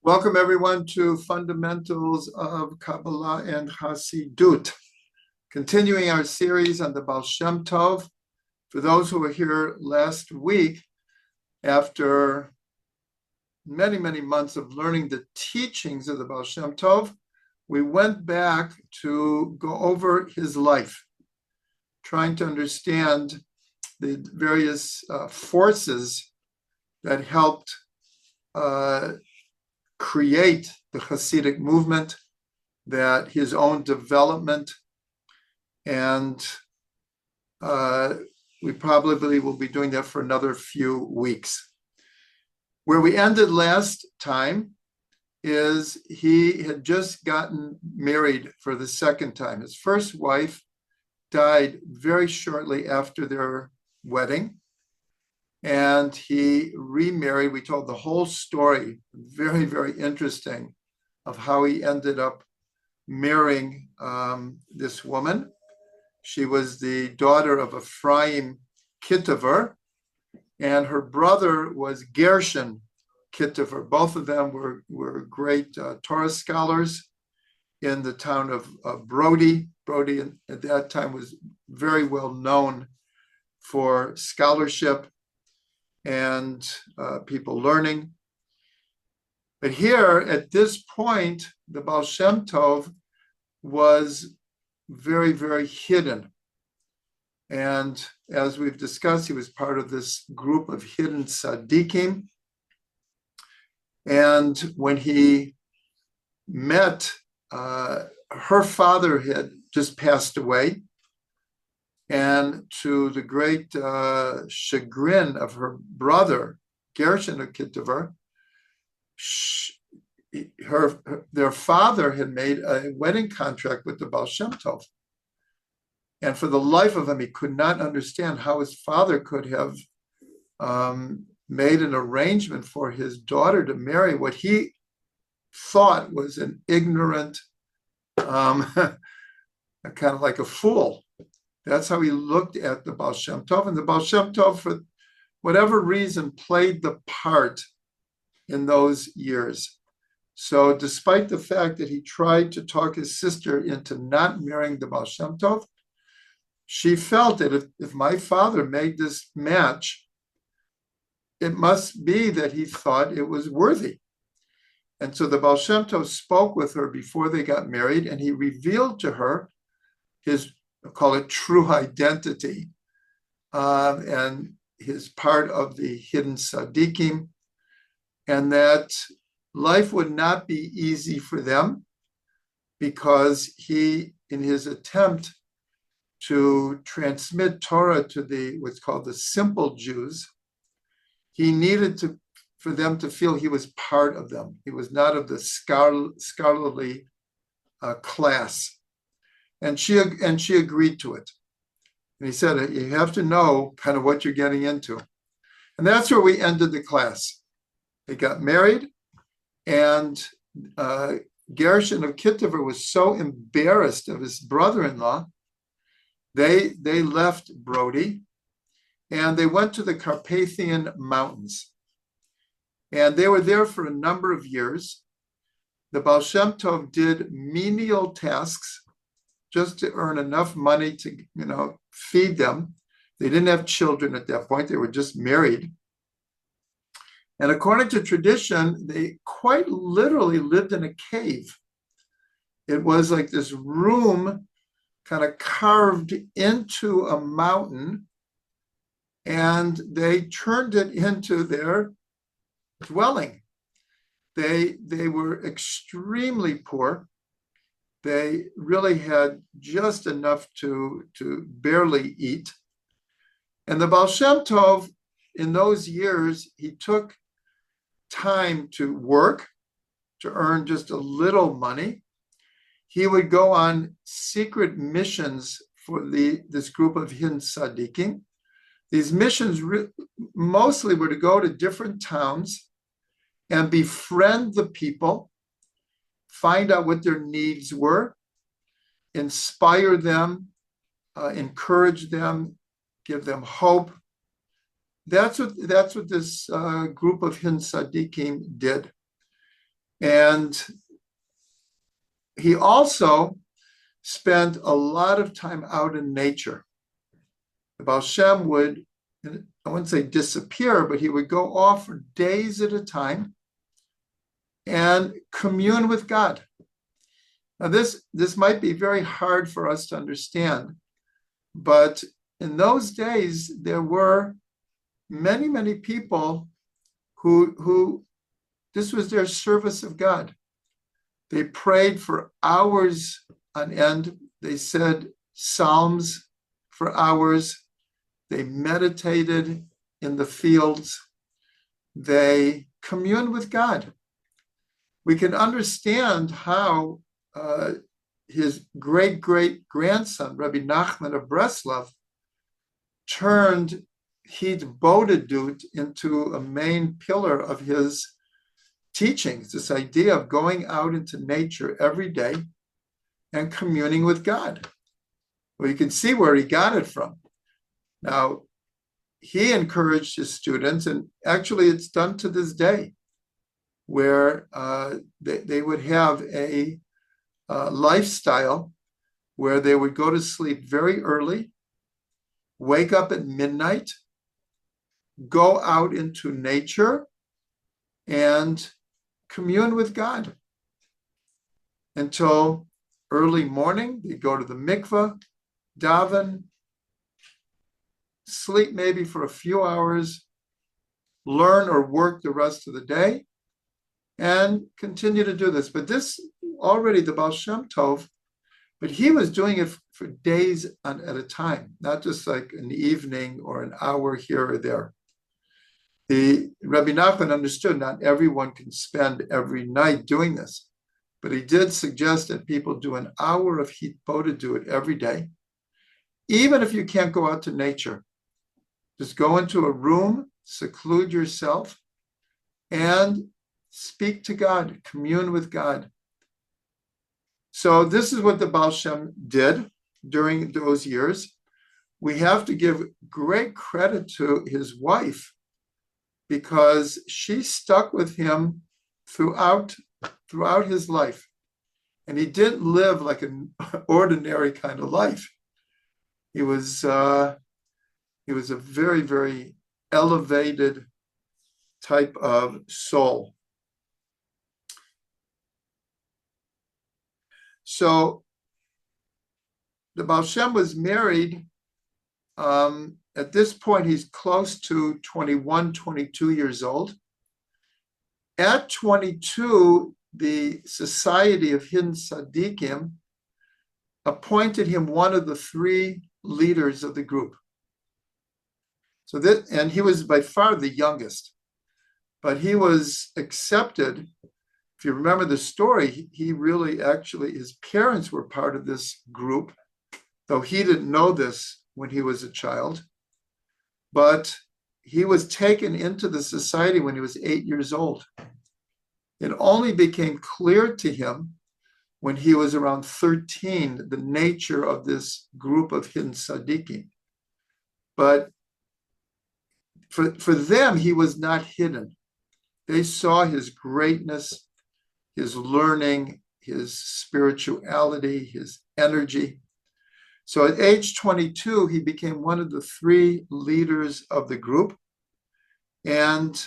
Welcome everyone to Fundamentals of Kabbalah and Chassidut. Continuing our series on the Ba'al Shem Tov. For those who were here last week, after many months of learning the teachings of the Ba'al Shem Tov, we went back to go over his life, trying to understand the various forces that helped create the Hasidic movement, that his own development, and we probably will be doing that for another few weeks. Where we ended last time is he had just gotten married for the second time. His first wife died very shortly after their wedding, and he remarried. We told the whole story, very interesting, of how he ended up marrying this woman. She was the daughter of Ephraim Kitover, and her brother was Gershon Kitover. Both of them were great Torah scholars in the town of Brody. Brody at that time was very well known for scholarship and people learning. But here, at this point, the Ba'al Shem Tov was very hidden. And as we've discussed, he was part of this group of hidden tzaddikim. And when he met, her father had just passed away. And to the great chagrin of her brother, Gershon Kitover, their father had made a wedding contract with the Ba'al Shem Tov. And for the life of him, he could not understand how his father could have made an arrangement for his daughter to marry what he thought was an ignorant, kind of like a fool. That's how he looked at the Ba'al Shem Tov. And the Ba'al Shem Tov, for whatever reason, played the part in those years. So despite the fact that he tried to talk his sister into not marrying the Ba'al Shem Tov, she felt that if my father made this match, it must be that he thought it was worthy. And so the Ba'al Shem Tov spoke with her before they got married, and he revealed to her his, I'll call it, true identity, and his part of the hidden tzaddikim, and that life would not be easy for them because he, in his attempt to transmit Torah to what's called the simple Jews, he needed for them to feel he was part of them. He was not of the scholarly class. And she agreed to it. And he said, you have to know kind of what you're getting into. And that's where we ended the class. They got married, and Gershon of Kitover was so embarrassed of his brother-in-law, they left Brody, and they went to the Carpathian Mountains. And they were there for a number of years. The Ba'al Shem Tov did menial tasks just to earn enough money to, feed them. They didn't have children at that point. They were just married. And according to tradition, they quite literally lived in a cave. It was like this room kind of carved into a mountain, and they turned it into their dwelling. They were extremely poor. They really had just enough to barely eat. And the Ba'al Shem Tov, in those years, he took time to work, to earn just a little money. He would go on secret missions for this group of hidden tzaddikim. These missions mostly were to go to different towns and befriend the people, find out what their needs were, inspire them, encourage them, give them hope. That's what this group of hidden tzaddikim did. And he also spent a lot of time out in nature. The Ba'al Shem would, I wouldn't say disappear, but he would go off for days at a time and commune with God. Now, this might be very hard for us to understand, but in those days, there were many, many people who this was their service of God. They prayed for hours on end. They said psalms for hours. They meditated in the fields. They communed with God. We can understand how his great-great-grandson, Rabbi Nachman of Breslov, turned Hitbodedut into a main pillar of his teachings, this idea of going out into nature every day and communing with God. Well, you can see where he got it from. Now, he encouraged his students, and actually it's done to this day, where they would have a lifestyle where they would go to sleep very early, wake up at midnight, go out into nature, and commune with God until early morning. They go to the mikveh, daven, sleep maybe for a few hours, learn or work the rest of the day, and continue to do this. But this already, the Ba'al Shem Tov, but he was doing it for days at a time, not just like an evening or an hour here or there. The Rabbi Nachman understood not everyone can spend every night doing this, but he did suggest that people do an hour of Hitbodedut every day, even if you can't go out to nature. Just go into a room, seclude yourself, and speak to God, commune with God. So this is what the Ba'al Shem did during those years. We have to give great credit to his wife, because she stuck with him throughout his life. And he didn't live like an ordinary kind of life. He was a very, very elevated type of soul. So the Ba'al Shem was married. At this point, he's close to 21, 22 years old. At 22, the Society of Hidden Tzaddikim appointed him one of the three leaders of the group. And he was by far the youngest, but he was accepted. If you remember the story, he really actually, his parents were part of this group, though he didn't know this when he was a child. But he was taken into the society when he was 8 years old. It only became clear to him when he was around 13, the nature of this group of hidden tzaddikim. But for them, he was not hidden. They saw his greatness, his learning, his spirituality, his energy. So at age 22, he became one of the three leaders of the group. And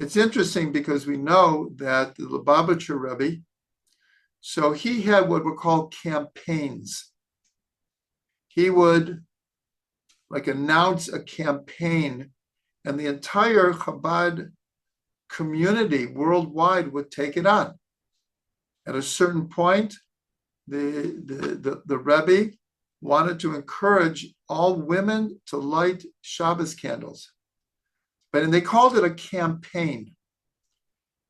it's interesting because we know that the Lubavitcher Rebbe, so he had what were called campaigns. He would announce a campaign, and the entire Chabad community worldwide would take it on. At a certain point, the Rebbe wanted to encourage all women to light Shabbos candles. And they called it a campaign,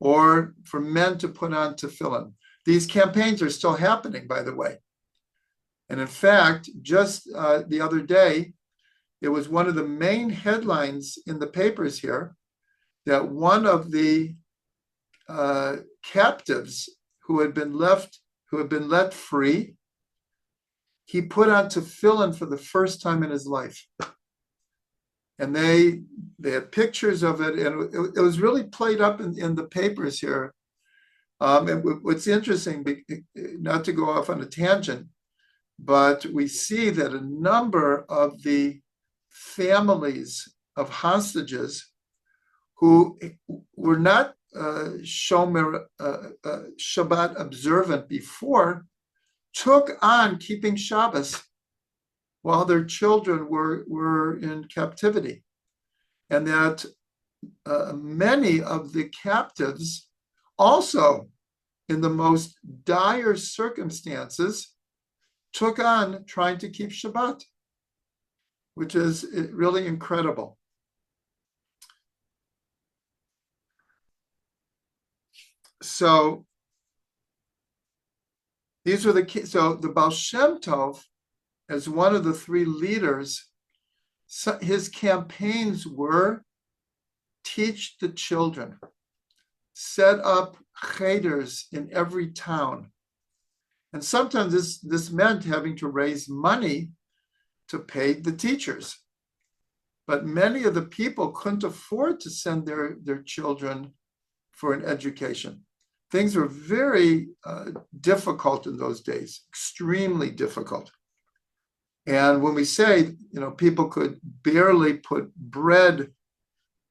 or for men to put on tefillin. These campaigns are still happening, by the way. And in fact, just the other day, it was one of the main headlines in the papers here that one of the captives who had been let free, he put on tefillin for the first time in his life. And they had pictures of it, and it was really played up in the papers here. And what's interesting, not to go off on a tangent, but we see that a number of the families of hostages who were not Shomer Shabbat observant before took on keeping Shabbos while their children were in captivity, and that many of the captives also, in the most dire circumstances, took on trying to keep Shabbat, which is really incredible. So these were so the Ba'al Shem Tov, as one of the three leaders, his campaigns were teach the children, set up cheders in every town. And sometimes this meant having to raise money to pay the teachers. But many of the people couldn't afford to send their children for an education. Things were very difficult in those days, extremely difficult. And when we say, people could barely put bread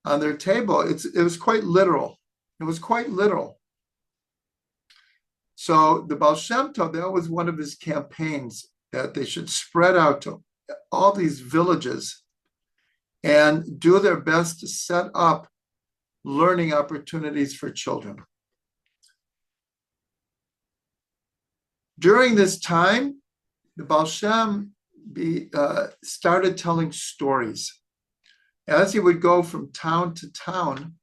on their table, it was quite literal. It was quite literal. So the Ba'al Shem Tov, that was one of his campaigns, that they should spread out to all these villages and do their best to set up learning opportunities for children. During this time, the Ba'al Shem started telling stories. As he would go from town to town,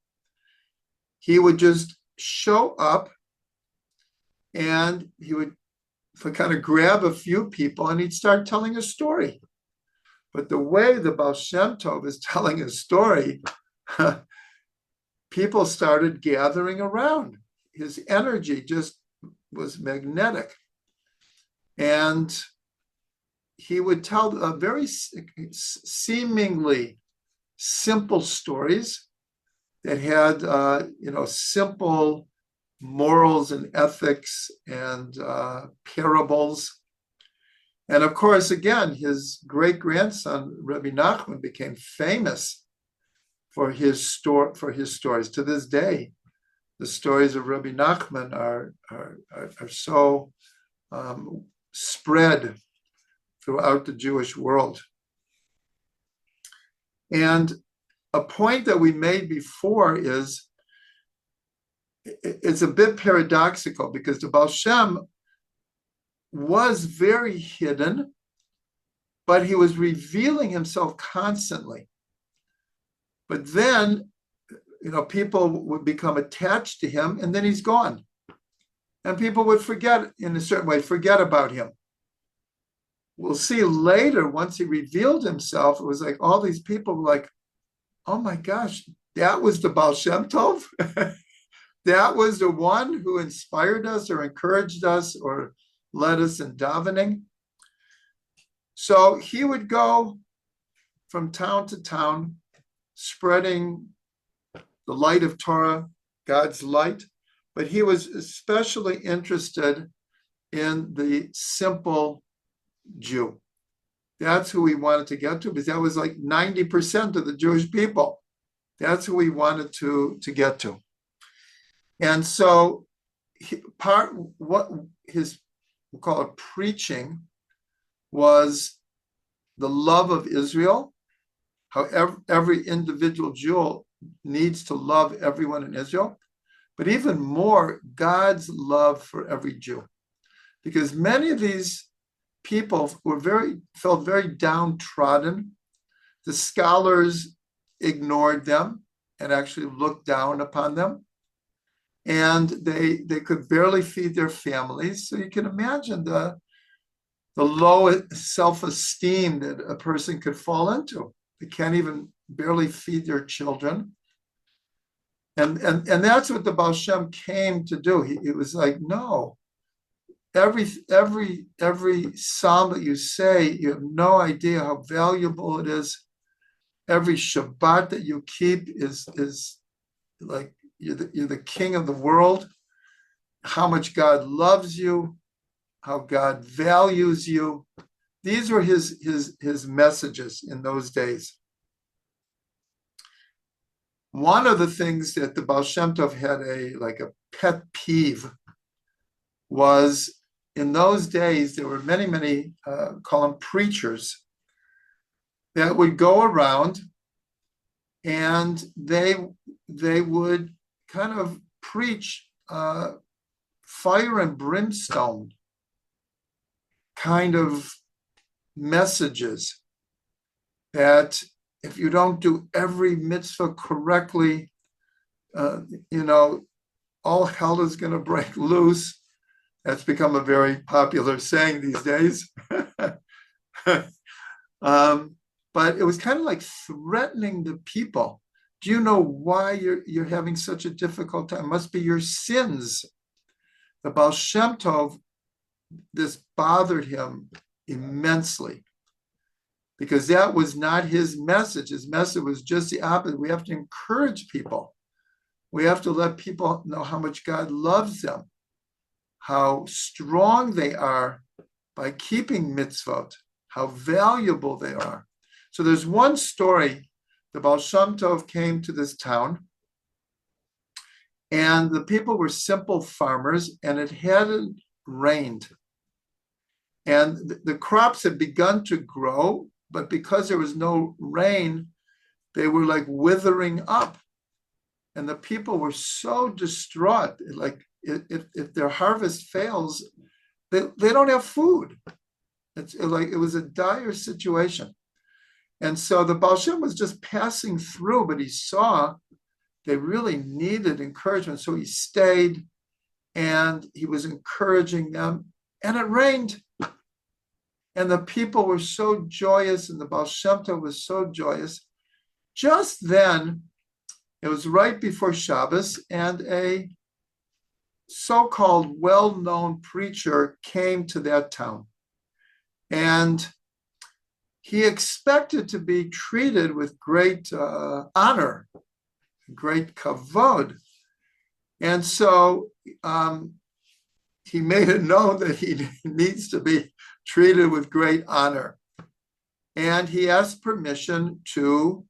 he would just show up and he would kind of grab a few people and he'd start telling a story. But the way the Ba'al Shem Tov is telling a story, people started gathering around. His energy just was magnetic. And he would tell very seemingly simple stories that had, simple morals and ethics and parables. And of course, again, his great-grandson, Rabbi Nachman, became famous for his stories. To this day, the stories of Rabbi Nachman are so spread throughout the Jewish world. And a point that we made before is, it's a bit paradoxical because the Ba'al Shem was very hidden, but he was revealing himself constantly. But then, people would become attached to him and then he's gone. And people would forget, in a certain way, forget about him. We'll see later, once he revealed himself, it was like all these people were like, oh my gosh, that was the Ba'al Shem Tov? That was the one who inspired us or encouraged us or led us in davening. So he would go from town to town, spreading the light of Torah, God's light, but he was especially interested in the simple Jew. That's who he wanted to get to, because that was like 90% of the Jewish people. That's who he wanted to get to. And so what his, we'll call it preaching, was the love of Israel, how every individual Jew needs to love everyone in Israel, but even more, God's love for every Jew. Because many of these people felt very downtrodden. The scholars ignored them and actually looked down upon them. And they could barely feed their families. So you can imagine the low self-esteem that a person could fall into. They can't even barely feed their children. And that's what the Ba'al Shem came to do. It was like, no, every psalm that you say, you have no idea how valuable it is. Every Shabbat that you keep is like, you're the king of the world. how much God loves you, how God values you. These were his messages in those days. One of the things that the Baal Shem Tov had a pet peeve was, in those days, there were many, call them preachers, that would go around and they would kind of preach fire and brimstone kind of messages, that if you don't do every mitzvah correctly, all hell is going to break loose. That's become a very popular saying these days. But it was kind of like threatening the people. Do you know why you're having such a difficult time? It must be your sins. The Baal Shem Tov, this bothered him immensely, because that was not his message. His message was just the opposite. We have to encourage people. We have to let people know how much God loves them, how strong they are by keeping mitzvot, how valuable they are. So there's one story. The Baal Shem Tov came to this town, and the people were simple farmers, and it hadn't rained. And the crops had begun to grow, but because there was no rain, they were like withering up. And the people were so distraught. Like, if their harvest fails, they don't have food. It's like it was a dire situation. And so the Baal Shem was just passing through, but he saw they really needed encouragement. So he stayed and he was encouraging them, and it rained. And the people were so joyous, and the Baal Shem Tov was so joyous. Just then, it was right before Shabbos, and a so-called well-known preacher came to that town. And he expected to be treated with great honor, great kavod. And so he made it known that he needs to be treated with great honor. And he asked permission to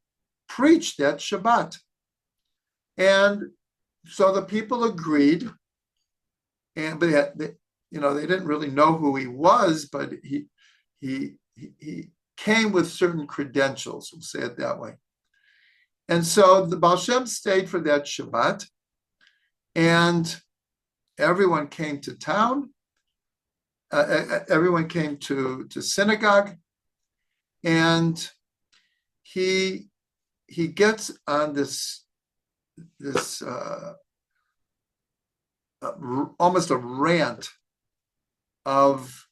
preach that Shabbat. And so the people agreed. But they didn't really know who he was, but he came with certain credentials, we'll say it that way. And so the Baal Shem stayed for that Shabbat, and everyone came to town. Everyone came to synagogue, and he gets on this almost a rant of,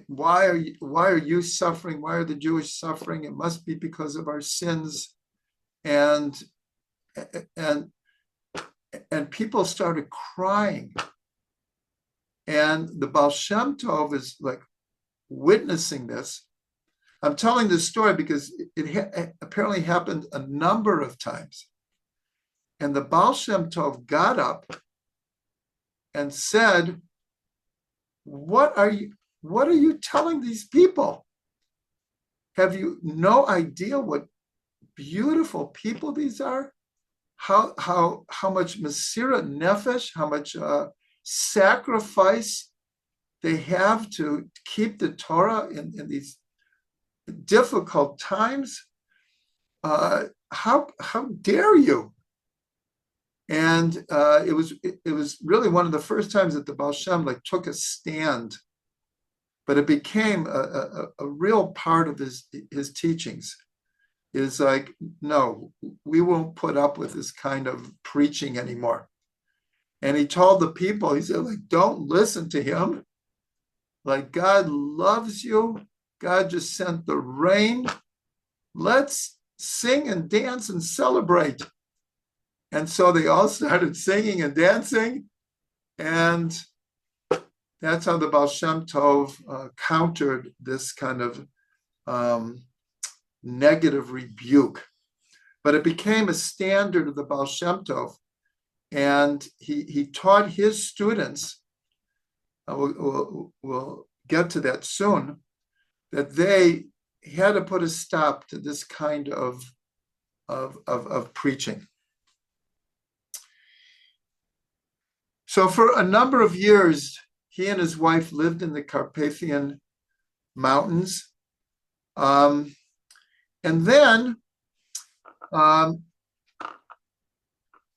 why are you suffering? Why are the Jewish suffering? It must be because of our sins. And people started crying. And the Baal Shem Tov is like witnessing this. I'm telling this story because it apparently happened a number of times. And the Baal Shem Tov got up and said, what are you telling these people? Have you no idea what beautiful people these are? How much Mesirat Nefesh, how much sacrifice they have to keep the Torah in these difficult times? How dare you? And it was really one of the first times that the Baal Shem took a stand, but it became a real part of his teachings. Is like, no, we won't put up with this kind of preaching anymore. And he told the people, he said, don't listen to him. God loves you. God just sent the rain. Let's sing and dance and celebrate. And so they all started singing and dancing. And that's how the Baal Shem Tov countered this kind of negative rebuke. But it became a standard of the Baal Shem Tov. and he taught his students, we'll get to that soon, that they had to put a stop to this kind of preaching. So for a number of years, he and his wife lived in the Carpathian Mountains. And then,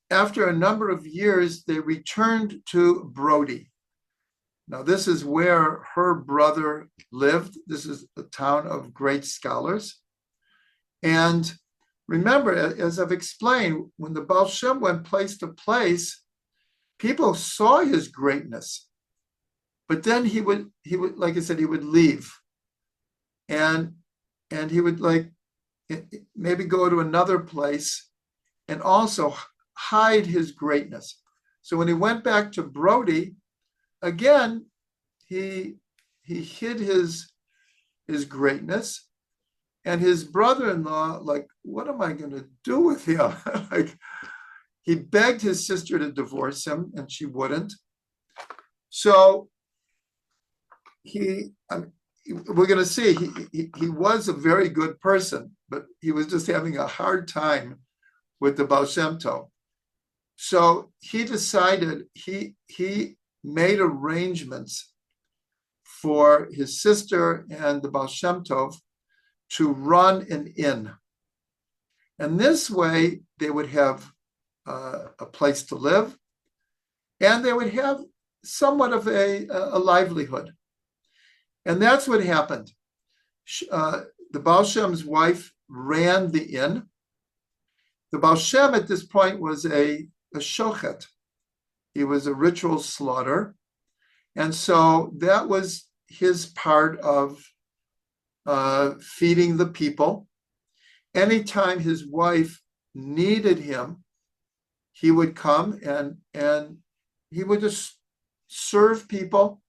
after a number of years, they returned to Brody. Now, this is where her brother lived. This is a town of great scholars. And remember, as I've explained, when the Ba'al Shem went place to place, people saw his greatness. But then he would, like I said, he would leave. And he would maybe go to another place and also hide his greatness. So when he went back to Brody, again, he hid his greatness, and his brother-in-law, what am I going to do with him? He begged his sister to divorce him, and she wouldn't. So we're going to see he was a very good person, but he was just having a hard time with the Ba'al Shem Tov. So he decided, he made arrangements for his sister and the Ba'al Shem Tov to run an inn. And this way they would have a place to live, and they would have somewhat of a livelihood. And that's what happened. The Ba'al Shem's wife ran the inn. The Ba'al Shem at this point was a shochet. He was a ritual slaughter. And so that was his part of feeding the people. Anytime his wife needed him, he would come and he would just serve people.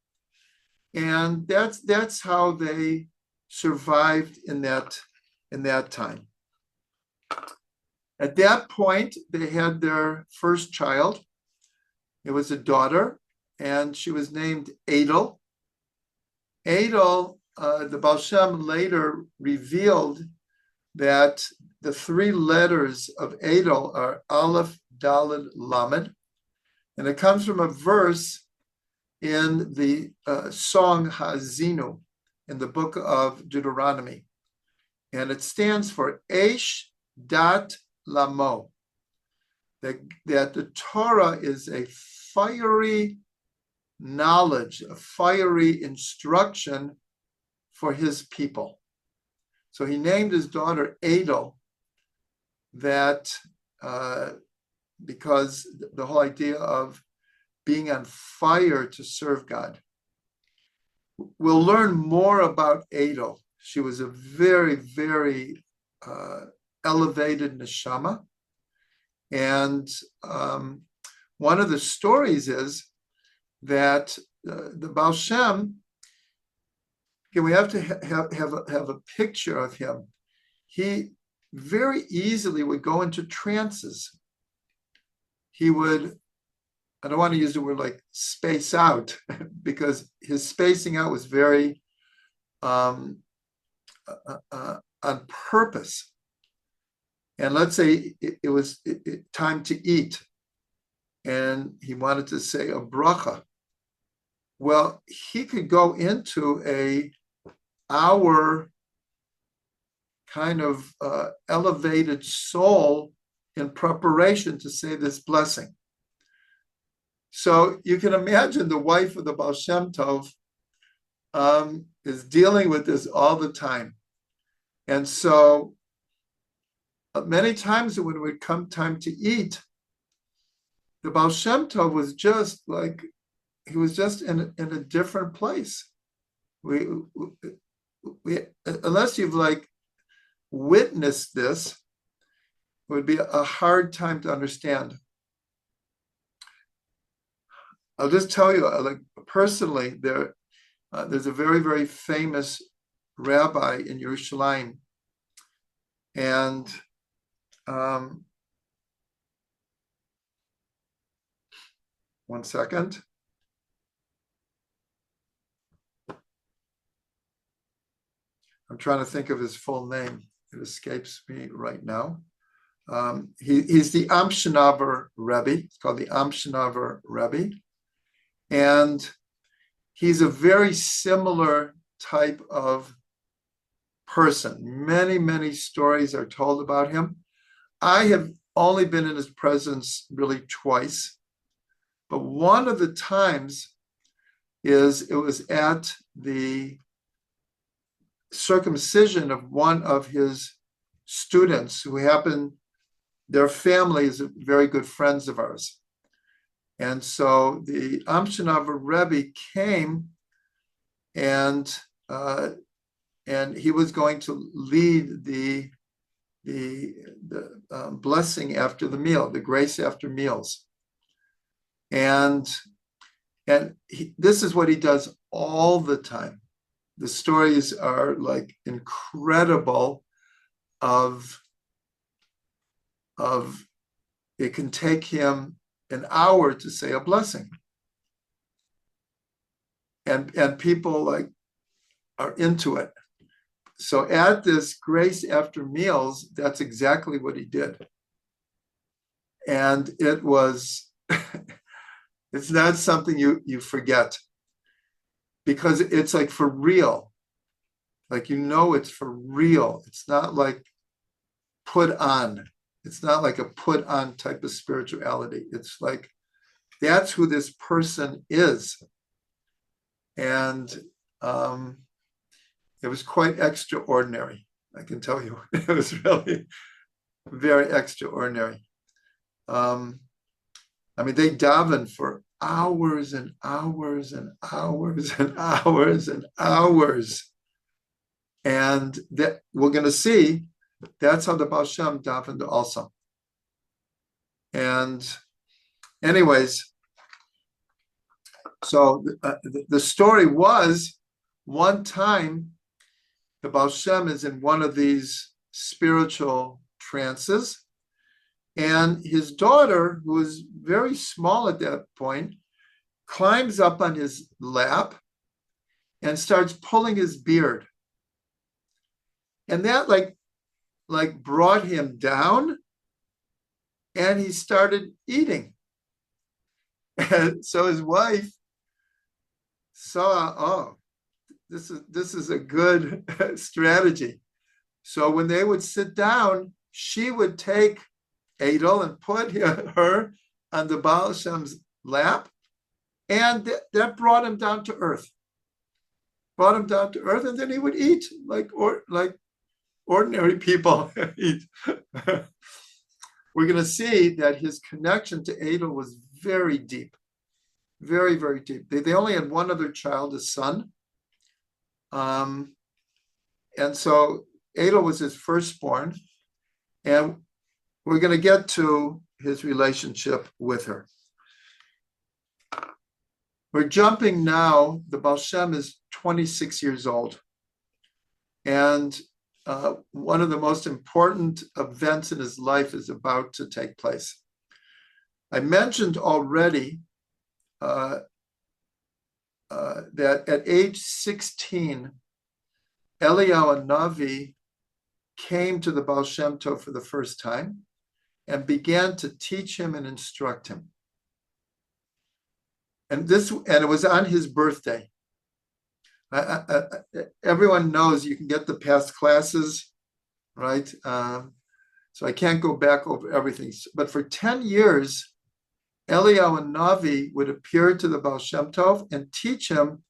And that's how they survived in that time. At that point, they had their first child. It was a daughter, and she was named Adel. Adel, the Ba'al Shem later revealed that the three letters of Adel are Aleph, Daled, Lamed, and it comes from a verse in the song Ha'azinu in the book of Deuteronomy, and it stands for Eish Dat Lamo, that the Torah is a fiery knowledge, a fiery instruction for his people. So he named his daughter Adel, that because the whole idea of being on fire to serve God. We'll learn more about Adel. She was a very, very elevated neshama. And one of the stories is that the Ba'al Shem, again, we have to have a picture of him. He very easily would go into trances. He would, I don't want to use the word like space out, because his spacing out was very on purpose. And let's say it was time to eat, and he wanted to say a bracha. Well, he could go into a hour kind of elevated soul in preparation to say this blessing. So you can imagine the wife of the Ba'al Shem Tov is dealing with this all the time. And so many times when it would come time to eat, the Ba'al Shem Tov was just like, he was just in a different place. We unless you've like witnessed this, it would be a hard time to understand. I'll just tell you, like personally, there's a very, very famous rabbi in Yerushalayim, and 1 second. I'm trying to think of his full name. It escapes me right now. He's the Amshinover Rebbe. It's called the Amshinover Rebbe. And he's a very similar type of person. Many, many stories are told about him. I have only been in his presence really twice. But one of the times it was at the circumcision of one of his students who their family is very good friends of ours. And so the Amshinover Rebbe came and he was going to lead the blessing after the meal, the grace after meals. And this is what he does all the time. The stories are like incredible of it can take him an hour to say a blessing. And people like are into it. So at this grace after meals, that's exactly what he did. And it was, it's not something you forget, because it's like for real. Like, it's for real. It's not like put on. It's not like a put on type of spirituality. It's like, that's who this person is. And it was quite extraordinary, I can tell you. It was really very extraordinary. They daven for hours and hours and hours and hours and hours. And that we're going to see, that's how the Ba'al Shem davened also. And anyways, so the story was, one time the Ba'al Shem is in one of these spiritual trances, and his daughter, who is very small at that point, climbs up on his lap and starts pulling his beard. And that like brought him down, and he started eating. And so his wife saw, this is a good strategy. So when they would sit down, she would take Adel and put her on the Ba'al Shem's lap, and that brought him down to earth. And then he would eat like ordinary people eat. We're going to see that his connection to Adel was very deep, very, very deep. They only had one other child, a son. And so Adel was his firstborn, and we're going to get to his relationship with her. We're jumping now. The Ba'al Shem is 26 years old. And one of the most important events in his life is about to take place. I mentioned already that at age 16, Eliyahu Navi came to the Ba'al Shem Tov for the first time and began to teach him and instruct him. And it was on his birthday. Everyone knows you can get the past classes, right? So I can't go back over everything. But for 10 years, Eliyahu Navi would appear to the Ba'al Shem Tov and teach him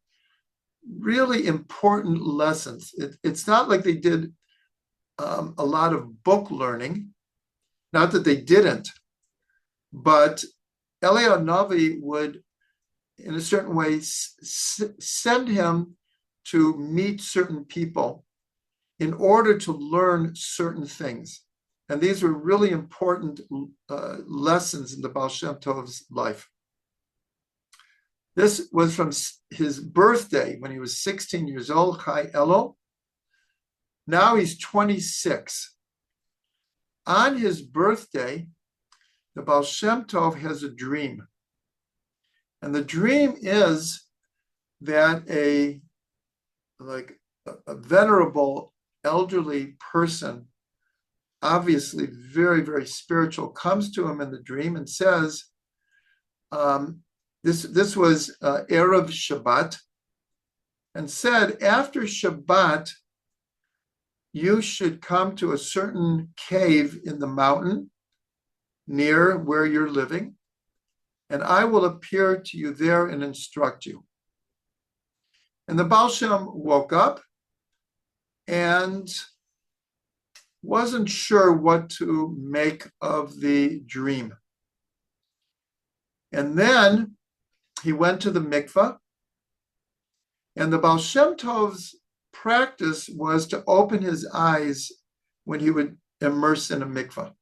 really important lessons. It's not like they did a lot of book learning, not that they didn't, but Eliyahu Navi would, in a certain way, send him to meet certain people in order to learn certain things. And these were really important lessons in the Ba'al Shem Tov's life. This was from his birthday when he was 16 years old, Chai Elo. Now he's 26. On his birthday, the Ba'al Shem Tov has a dream. And the dream is that a venerable elderly person, obviously very, very spiritual, comes to him in the dream and says, this was Erev Shabbat, and said, after Shabbat, you should come to a certain cave in the mountain near where you're living, and I will appear to you there and instruct you. And the Ba'al Shem woke up and wasn't sure what to make of the dream. And then he went to the mikveh, and the Ba'al Shem Tov's practice was to open his eyes when he would immerse in a mikveh.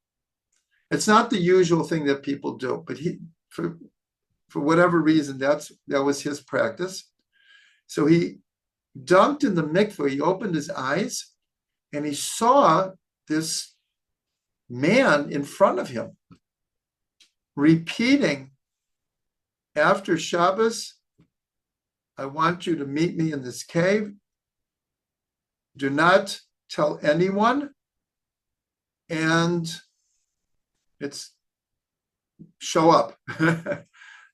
It's not the usual thing that people do, but he, for whatever reason, that was his practice. So he dunked in the mikveh, he opened his eyes, and he saw this man in front of him repeating, after Shabbos, I want you to meet me in this cave. Do not tell anyone. And it's show up.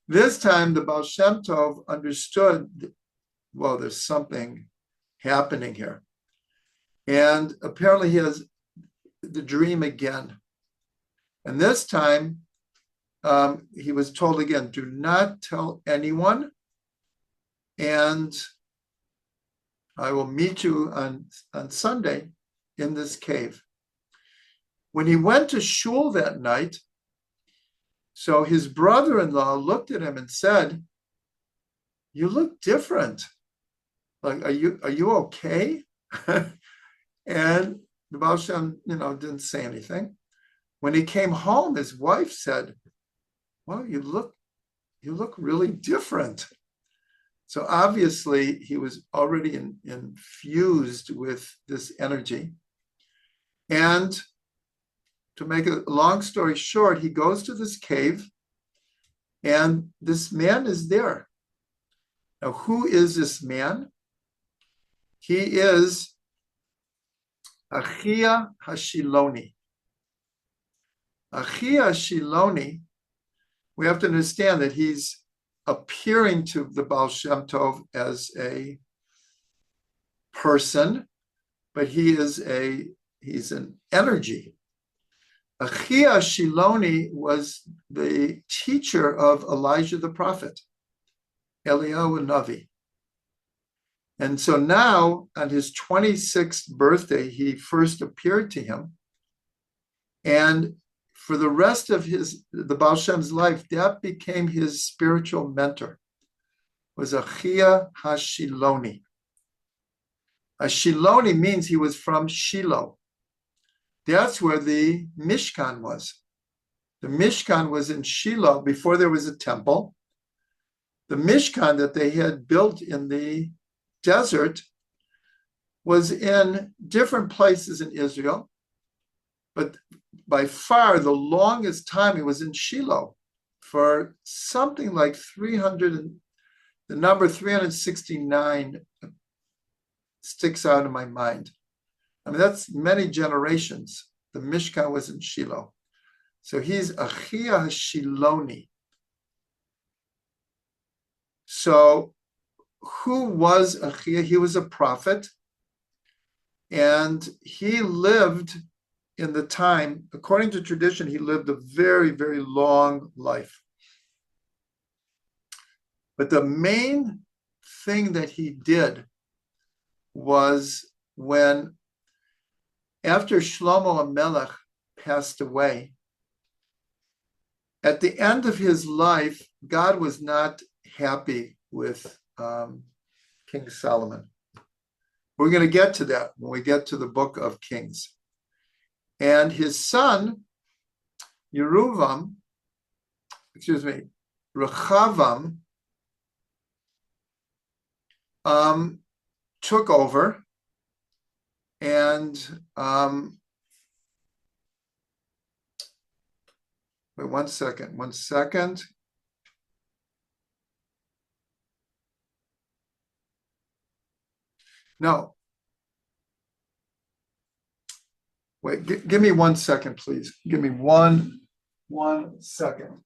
This time the Ba'al Shem Tov understood, well, there's something happening here. And apparently he has the dream again. And this time he was told again, do not tell anyone, and I will meet you on Sunday in this cave. When he went to shul that night, so his brother-in-law looked at him and said, you look different. Like, are you okay? And the Ba'al Shem, didn't say anything. When he came home, his wife said, well, you look really different. So obviously he was already infused with this energy. And to make a long story short, he goes to this cave and this man is there. Now, who is this man? He is Achiya HaShiloni. Achiya HaShiloni, we have to understand that he's appearing to the Ba'al Shem Tov as a person, but he's an energy. Achiya HaShiloni was the teacher of Elijah the prophet, Eliyahu Navi. And so now, on his 26th birthday, he first appeared to him. And for the rest of the Ba'al Shem's life, that became his spiritual mentor, was Achiya HaShiloni. HaShiloni means he was from Shiloh. That's where the Mishkan was. The Mishkan was in Shiloh before there was a temple. The Mishkan that they had built in the desert was in different places in Israel, but by far the longest time it was in Shiloh for something like 300, the number 369 sticks out in my mind. I mean, that's many generations. The Mishkan was in Shiloh. So he's Achiya HaShiloni. So who was Achiya? He was a prophet, and he lived in the time, according to tradition, he lived a very, very long life. But the main thing that he did was when, after Shlomo HaMelech passed away, at the end of his life, God was not happy with King Solomon. We're going to get to that when we get to the book of Kings. And his son, Rechavam, took over, and wait one second. No. Wait, give me 1 second, please. Give me one second.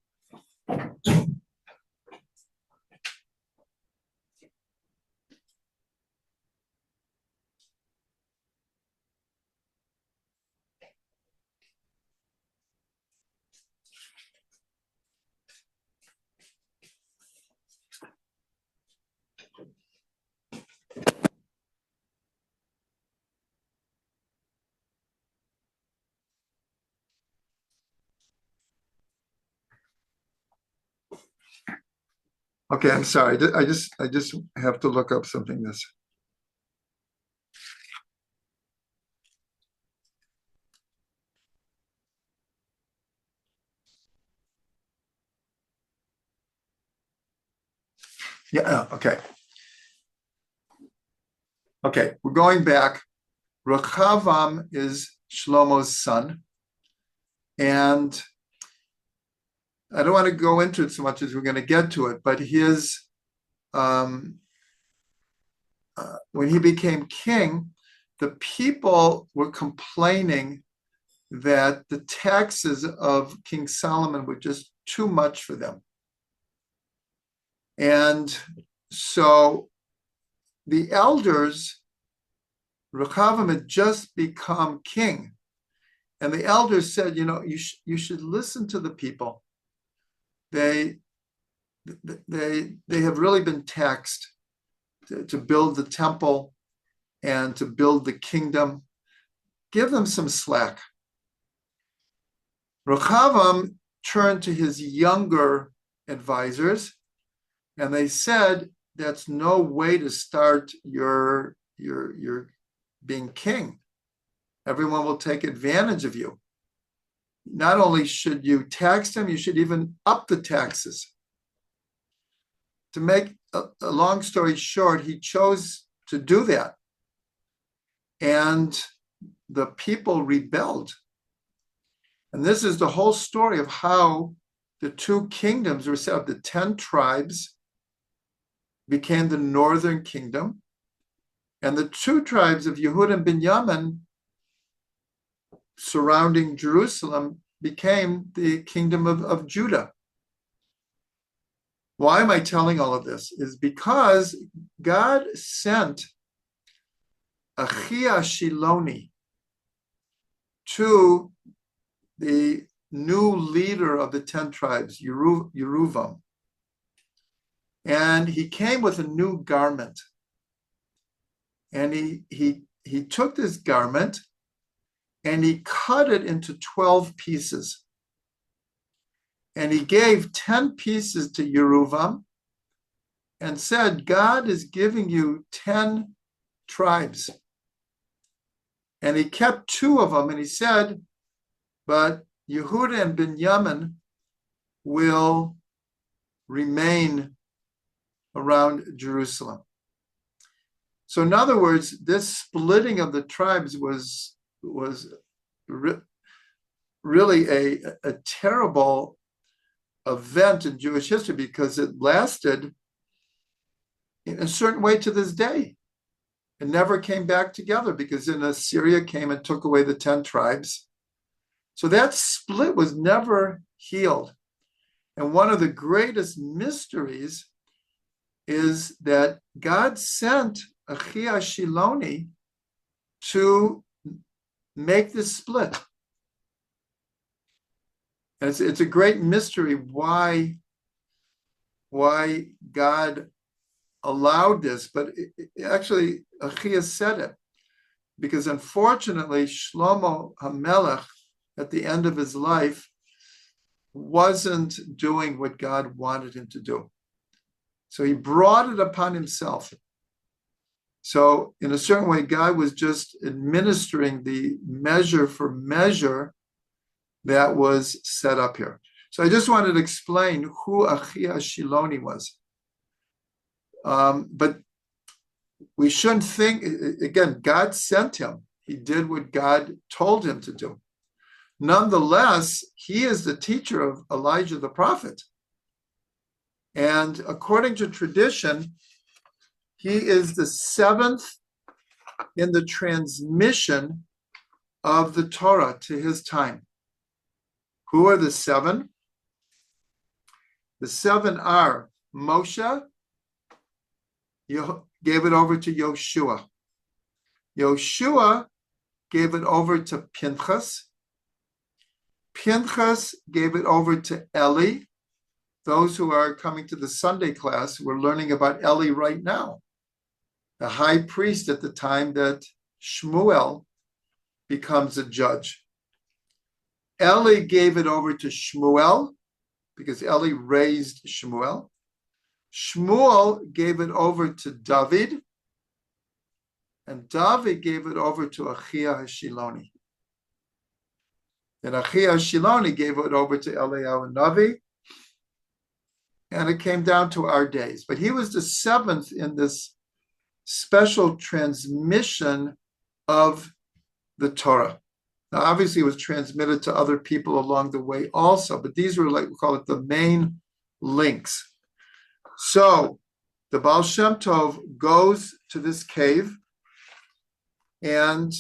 Okay, I'm sorry. I just have to look up something. Yeah, okay. Okay, we're going back. Rechavam is Shlomo's son. And I don't want to go into it so much as we're going to get to it, but when he became king, the people were complaining that the taxes of King Solomon were just too much for them. And so the elders, Rechavam had just become king. And the elders said, you should listen to the people. They have really been taxed to build the temple and to build the kingdom. Give them some slack. Rechavam turned to his younger advisors, and they said, that's no way to start your being king. Everyone will take advantage of you. Not only should you tax them, you should even up the taxes. To make a long story short, he chose to do that. And the people rebelled. And this is the whole story of how the two kingdoms were set up. The 10 tribes became the northern kingdom. And the 2 tribes of Yehuda and Binyamin surrounding Jerusalem became the kingdom of Judah. Why am I telling all of this? Is because God sent Achiya HaShiloni to the new leader of the 10 tribes, Yeruvam. And he came with a new garment. And he took this garment and he cut it into 12 pieces. And he gave 10 pieces to Yeruvam and said, God is giving you 10 tribes. And he kept 2 of them and he said, but Yehuda and Binyamin will remain around Jerusalem. So in other words, this splitting of the tribes was really a terrible event in Jewish history because it lasted in a certain way to this day. It never came back together because then Assyria came and took away the 10 tribes. So that split was never healed. And one of the greatest mysteries is that God sent Achiya HaShiloni to make this split. And it's a great mystery why God allowed this, but actually Achiya said it, because unfortunately Shlomo HaMelech at the end of his life wasn't doing what God wanted him to do. So he brought it upon himself. So in a certain way, God was just administering the measure for measure that was set up here. So I just wanted to explain who Achiya HaShiloni was. But we shouldn't think, again, God sent him. He did what God told him to do. Nonetheless, he is the teacher of Elijah the prophet. And according to tradition, he is the 7th in the transmission of the Torah to his time. Who are the seven? The seven are Moshe, gave it over to Yoshua. Yoshua gave it over to Pinchas. Pinchas gave it over to Eli. Those who are coming to the Sunday class, we're learning about Eli right now, the high priest at the time that Shmuel becomes a judge. Eli gave it over to Shmuel because Eli raised Shmuel. Shmuel gave it over to David, and David gave it over to Achiya HaShiloni. And Achiya HaShiloni gave it over to Eliyahu Navi, and it came down to our days. But he was the seventh in this special transmission of the Torah. Now, obviously, it was transmitted to other people along the way also, but these were, like we call it, the main links. So the Ba'al Shem Tov goes to this cave, and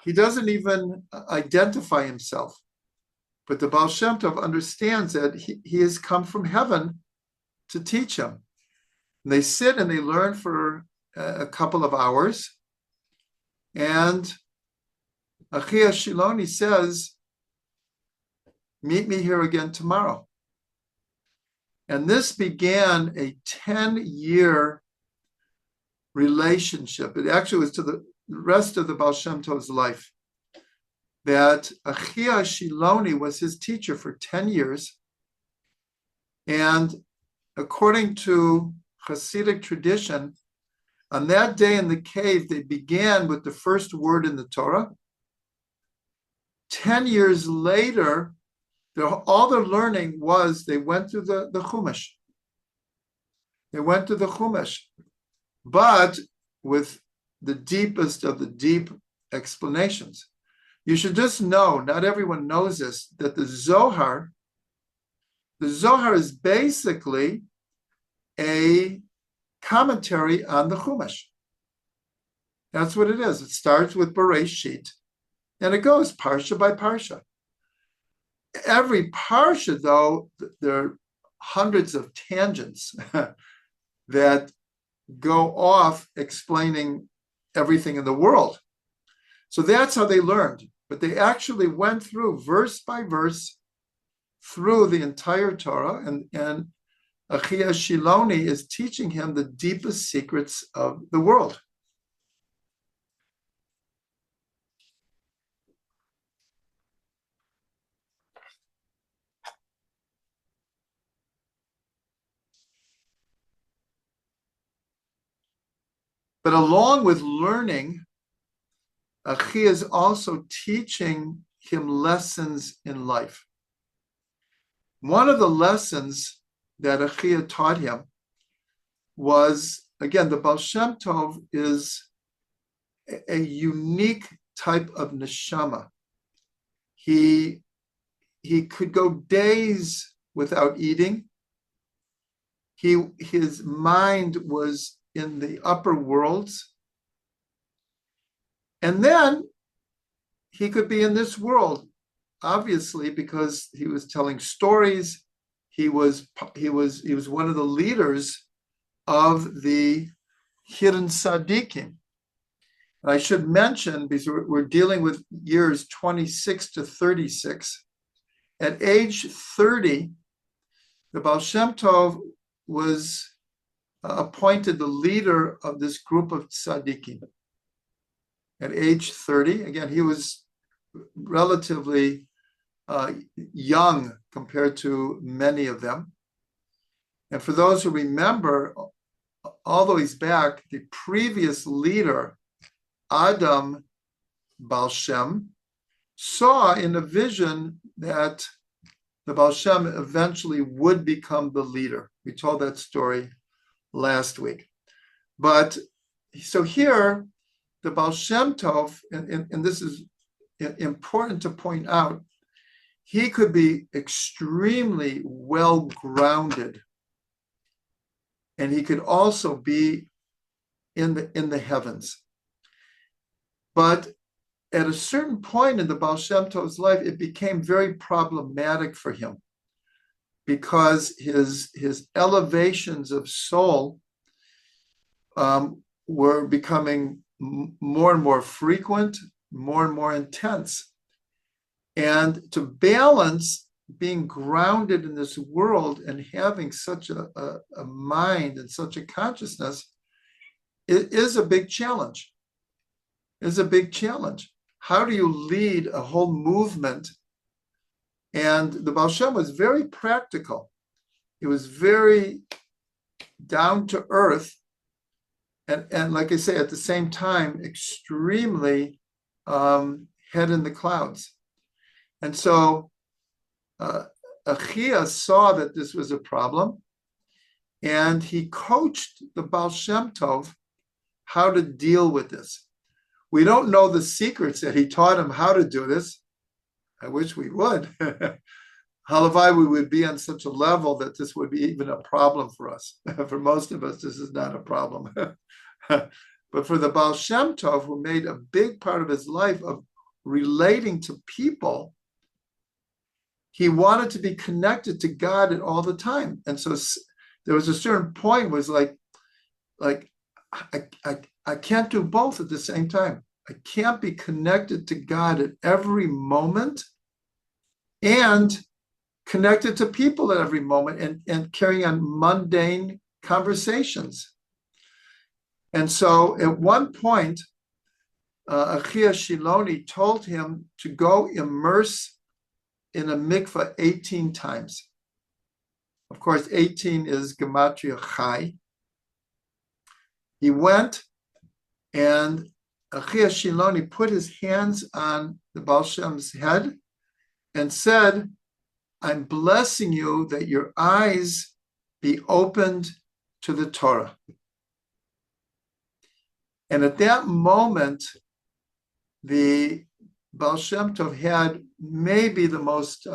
he doesn't even identify himself. But the Ba'al Shem Tov understands that he has come from heaven to teach him. And they sit and they learn for a couple of hours. And Achiya HaShiloni says, meet me here again tomorrow. And this began a 10-year relationship. It actually was to the rest of the Ba'al Shem Tov's life, that Achiya HaShiloni was his teacher for 10 years. And according to Hasidic tradition, on that day in the cave, they began with the first word in the Torah. 10 years later, all their learning was they went through the Chumash. They went through the Chumash, but with the deepest of the deep explanations. You should just know, not everyone knows this, that the Zohar is basically a commentary on the Chumash. That's what it is. It starts with Bereshit, and it goes parsha by parsha. Every parsha, though, there are hundreds of tangents that go off explaining everything in the world. So that's how they learned. But they actually went through verse by verse through the entire Torah, and Achiya HaShiloni is teaching him the deepest secrets of the world. But along with learning, Achiya is also teaching him lessons in life. One of the lessons that Achiya taught him was, again, the Ba'al Shem Tov is a unique type of neshama. He could go days without eating. His mind was in the upper worlds. And then he could be in this world, obviously, because he was telling stories. He was one of the leaders of the hidden tzaddikim. And I should mention, because we're dealing with years 26 to 36, at age 30, the Ba'al Shem Tov was appointed the leader of this group of tzaddikim. At age 30, again, he was relatively young compared to many of them. And for those who remember, all the ways back, the previous leader, Adam Ba'al Shem, saw in a vision that the Ba'al Shem eventually would become the leader. We told that story last week. But so here, the Ba'al Shem Tov, and this is important to point out, he could be extremely well-grounded, and he could also be in the heavens. But at a certain point in the Ba'al Shem Tov's life, it became very problematic for him because his elevations of soul were becoming more and more frequent, more and more intense. And to balance being grounded in this world and having such a mind and such a consciousness, it is a big challenge. It's a big challenge. How do you lead a whole movement? And the Ba'al Shem was very practical. He was very down to earth. And like I say, at the same time, extremely head in the clouds. And so Achiya saw that this was a problem, and he coached the Ba'al Shem Tov how to deal with this. We don't know the secrets that he taught him how to do this. I wish we would. Halavai, we would be on such a level that this would be even a problem for us. For most of us, this is not a problem. But for the Ba'al Shem Tov, who made a big part of his life of relating to people, he wanted to be connected to God at all the time. And so there was a certain point was like I can't do both at the same time. I can't be connected to God at every moment and connected to people at every moment and carrying on mundane conversations. And so at one point, Achiya HaShiloni told him to go immerse in a mikveh 18 times. Of course, 18 is Gematria Chai. He went, and Achiya HaShiloni put his hands on the Ba'al Shem's head and said, I'm blessing you that your eyes be opened to the Torah. And at that moment, the Ba'al Shem Tov had maybe the most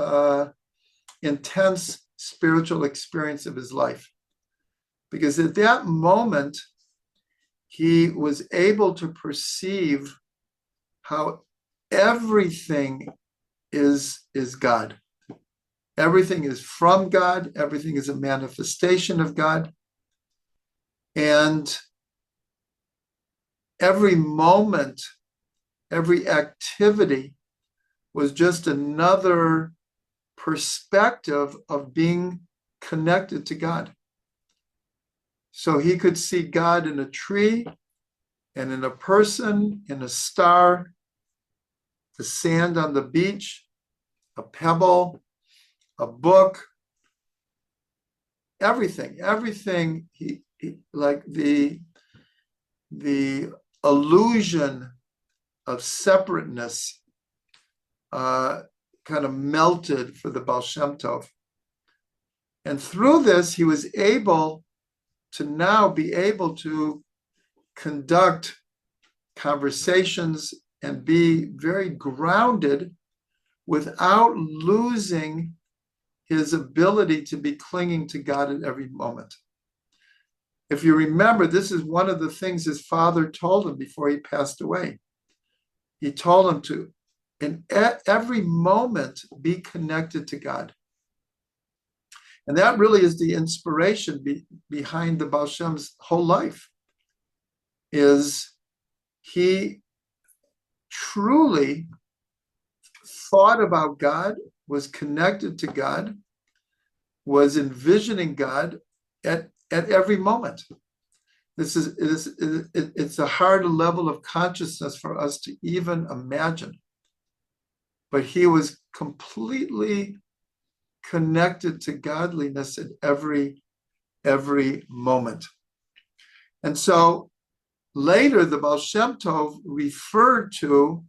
intense spiritual experience of his life. Because at that moment, he was able to perceive how everything is God. Everything is from God. Everything is a manifestation of God. And every moment, every activity was just another perspective of being connected to God. So he could see God in a tree and in a person, in a star, the sand on the beach, a pebble, a book, everything, he like the illusion of separateness kind of melted for the Ba'al Shem Tov. And through this, he was able to now be able to conduct conversations and be very grounded without losing his ability to be clinging to God at every moment. If you remember, this is one of the things his father told him before he passed away. He told him to, in every moment, be connected to God. And that really is the inspiration behind the Ba'al Shem's whole life, is he truly thought about God, was connected to God, was envisioning God at every moment. It's a hard level of consciousness for us to even imagine. But he was completely connected to godliness at every moment. And so later, the Ba'al Shem Tov referred to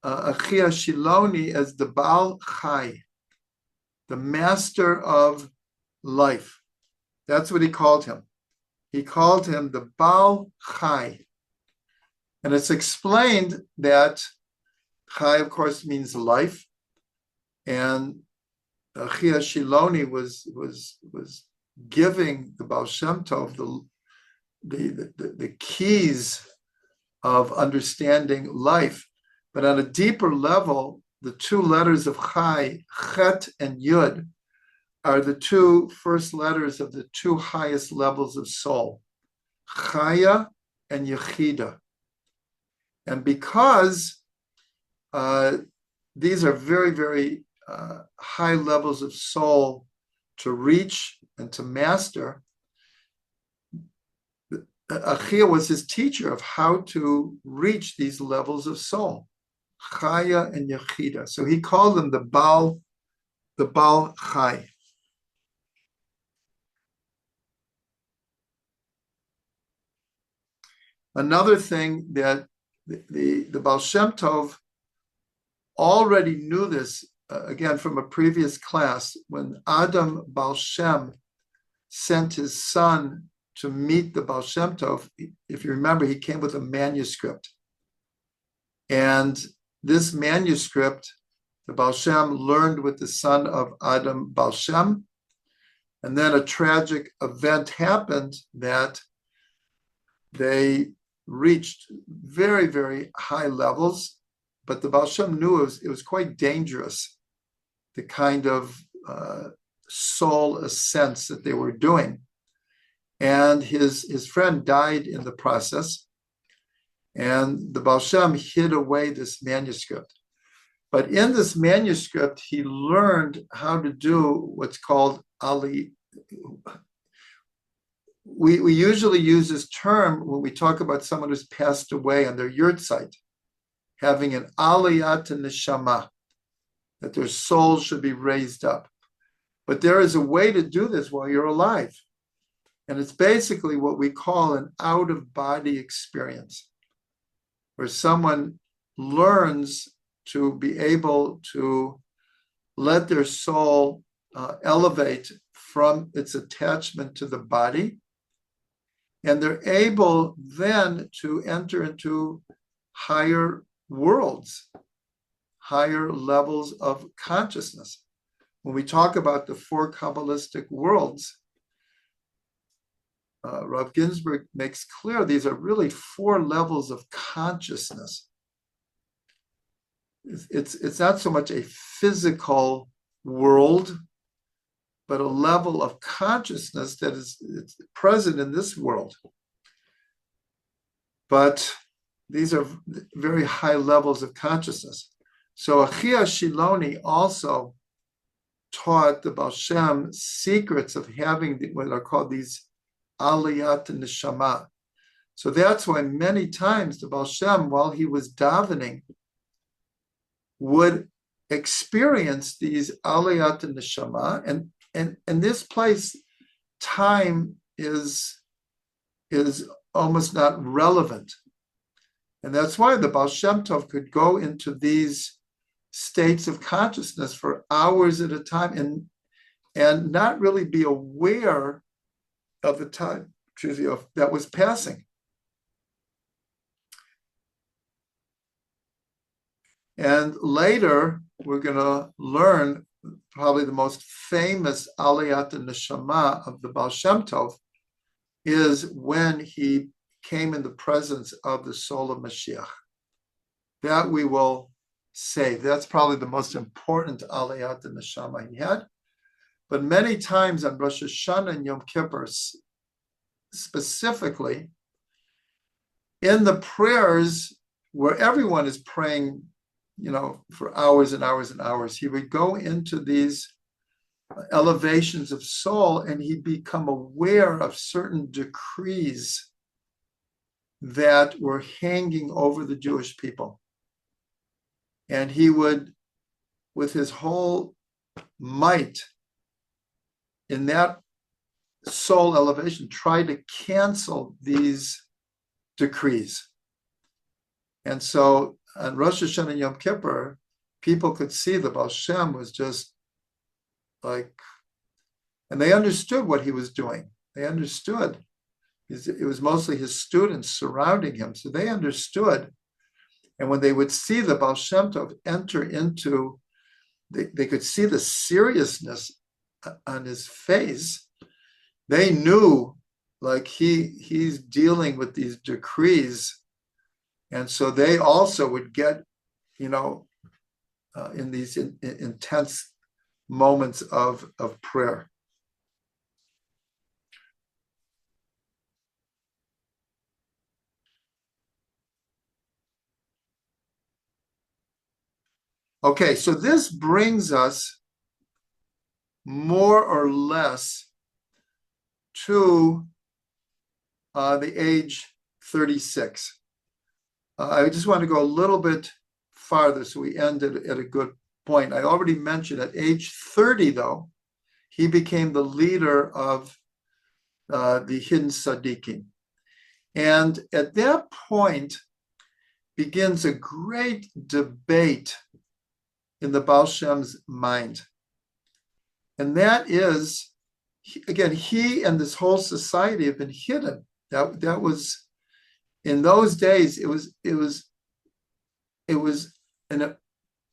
Achiya HaShiloni as the Ba'al Chai, the master of life. That's what he called him. He called him the Ba'al Chai. And it's explained that Chai, of course, means life. And Achiya HaShiloni was giving the Ba'al Shem Tov the keys of understanding life. But on a deeper level, the two letters of Chai, Chet and Yud, are the two first letters of the two highest levels of soul, Chaya and Yechida. And because these are very, very high levels of soul to reach and to master, Achiya was his teacher of how to reach these levels of soul, Chaya and Yechida. So he called them the Ba'al Chai. Another thing that the Ba'al Shem Tov already knew this, again, from a previous class, when Adam Ba'al Shem sent his son to meet the Ba'al Shem Tov. If you remember, he came with a manuscript. And this manuscript, the Ba'al Shem learned with the son of Adam Ba'al Shem. And then a tragic event happened that they reached very, very high levels, but the Ba'al Shem knew it was quite dangerous, the kind of soul ascents that they were doing. And his friend died in the process, and the Ba'al Shem hid away this manuscript. But in this manuscript, he learned how to do what's called Ali. We usually use this term when we talk about someone who's passed away on their yurtzeit, having an aliyat neshama, that their soul should be raised up. But there is a way to do this while you're alive. And it's basically what we call an out-of-body experience, where someone learns to be able to let their soul elevate from its attachment to the body. And they're able then to enter into higher worlds, higher levels of consciousness. When we talk about the four Kabbalistic worlds, Rav Ginsburg makes clear these are really four levels of consciousness. It's not so much a physical world, but a level of consciousness that is present in this world. But these are very high levels of consciousness. So Achiya HaShiloni also taught the Ba'al Shem secrets of having what are called these aliyat neshama. So that's why many times the Ba'al Shem, while he was davening, would experience these aliyat neshama, and in this place, time is almost not relevant. And that's why the Ba'al Shem Tov could go into these states of consciousness for hours at a time and not really be aware of the time, that was passing. And later, we're going to learn probably the most famous aliyat neshama of the Ba'al Shem Tov is when he came in the presence of the soul of Mashiach. That we will say. That's probably the most important aliyat neshama he had. But many times on Rosh Hashanah and Yom Kippur, specifically, in the prayers where everyone is praying, for hours and hours and hours, he would go into these elevations of soul and he'd become aware of certain decrees that were hanging over the Jewish people. And he would, with his whole might, in that soul elevation, try to cancel these decrees. And so on Rosh Hashanah and Yom Kippur, people could see the Ba'al Shem was just like, and they understood what he was doing. They understood. It was mostly his students surrounding him, so they understood. And when they would see the Ba'al Shem Tov enter into, they could see the seriousness on his face. They knew like he's dealing with these decrees, and so they also would get, in these intense moments of prayer. Okay, so this brings us more or less to the age 36. I just want to go a little bit farther so we end at a good point. I already mentioned at age 30, though, he became the leader of the hidden Tzaddikim. And at that point begins a great debate in the Ba'al Shem's mind. And that is, again, he and this whole society have been hidden. That was, in those days, it was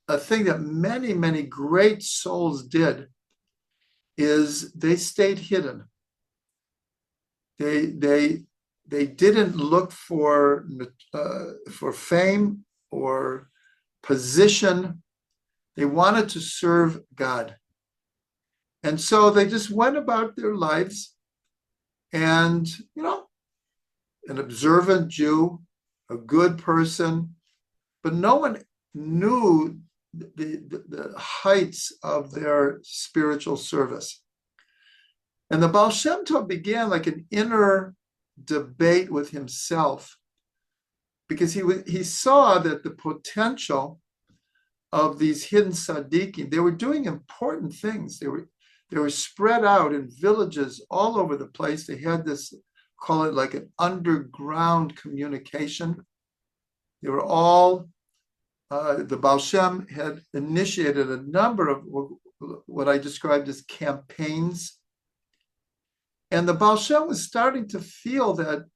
a thing that many, many great souls did, is they stayed hidden. They didn't look for fame or position. They wanted to serve God. And so they just went about their lives, and, an observant Jew, a good person, but no one knew the heights of their spiritual service. And the Ba'al Shem Tov began like an inner debate with himself, because he saw that the potential of these hidden tzaddikim, they were doing important things. They were spread out in villages all over the place. They had this, call it like an underground communication. They were all, the Ba'al Shem had initiated a number of what I described as campaigns. And the Ba'al Shem was starting to feel that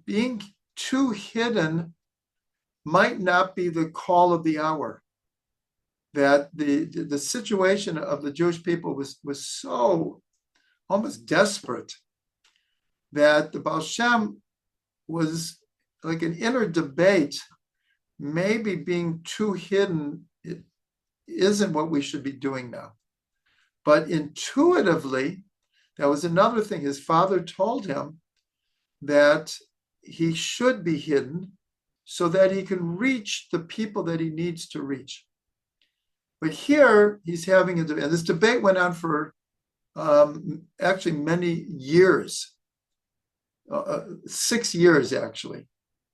being too hidden might not be the call of the hour. That the situation of the Jewish people was so almost desperate that the Ba'al Shem was like an inner debate. Maybe being too hidden isn't what we should be doing now. But intuitively, that was another thing. His father told him that he should be hidden so that he can reach the people that he needs to reach. But here he's having a debate. And this debate went on for actually many years, 6 years actually,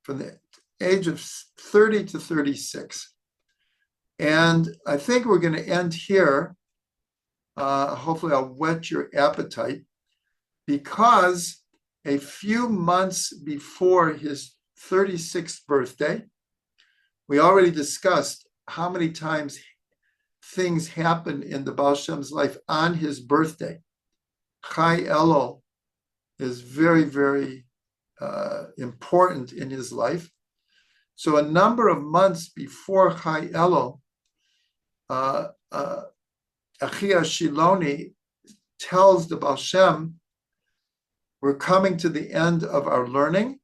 from the age of 30 to 36. And I think we're going to end here. Hopefully I'll whet your appetite, because a few months before his 36th birthday, we already discussed how many times things happen in the Ba'al Shem's life on his birthday. Chai Elul is very, very important in his life. So a number of months before Chai Elul, Achiya HaShiloni tells the Ba'al Shem, we're coming to the end of our learning,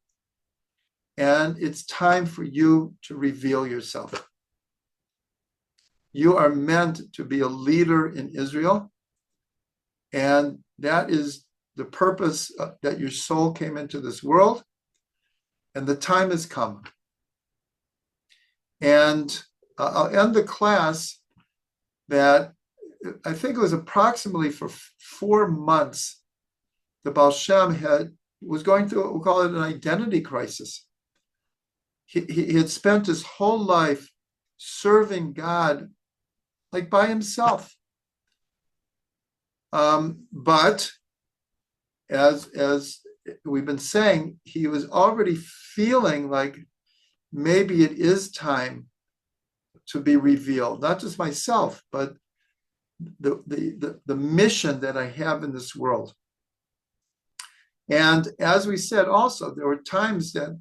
and it's time for you to reveal yourself. You are meant to be a leader in Israel, and that is the purpose that your soul came into this world, and the time has come. And I'll end the class that I think it was approximately for 4 months, the Ba'al Shem was going through, we'll call it an identity crisis. He had spent his whole life serving God like by himself. But as we've been saying, he was already feeling like maybe it is time to be revealed, not just myself, but the mission that I have in this world. And as we said also, there were times that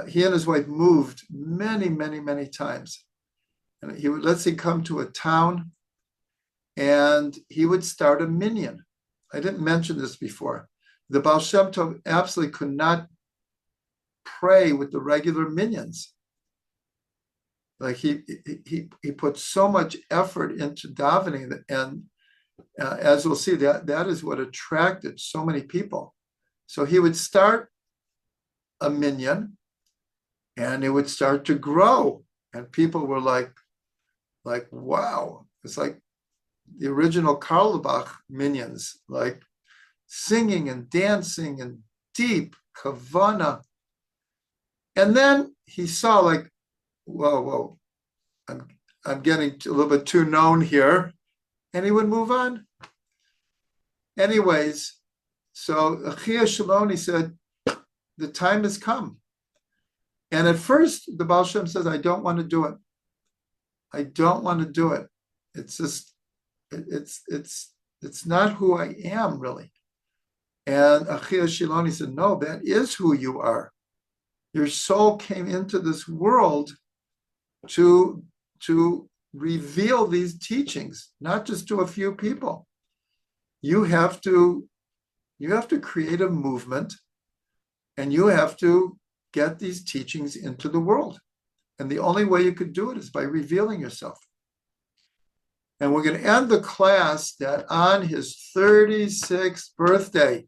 he and his wife moved many, many, many times. And he would, let's say, come to a town, and he would start a minyan. I didn't mention this before, The Ba'al Shem Tov absolutely could not pray with the regular minions. Like he put so much effort into davening, and as we'll see, that is what attracted so many people. So he would start a minyan, and it would start to grow, and people were like, wow, it's like the original Karlbach minions, like singing and dancing and deep kavana. And then he saw like, whoa, I'm getting a little bit too known here, and he would move on. Anyways, so Achiya HaShiloni said, the time has come. And at first, the Ba'al Shem says, I don't want to do it. I don't want to do it. It's just, it's not who I am, really. And Achiya HaShiloni said, no, that is who you are. Your soul came into this world to reveal these teachings, not just to a few people. You have to create a movement, and you have to get these teachings into the world. And the only way you could do it is by revealing yourself. And we're going to end the class that on his 36th birthday,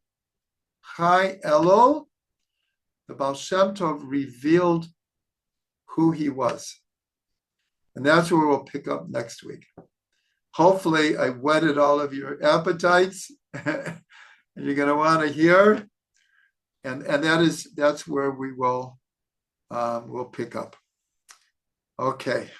Chai Elul, the Ba'al Shem Tov revealed who he was. And that's where we'll pick up next week. Hopefully, I whetted all of your appetites, and you're going to want to hear. And that's where we will we'll pick up. Okay.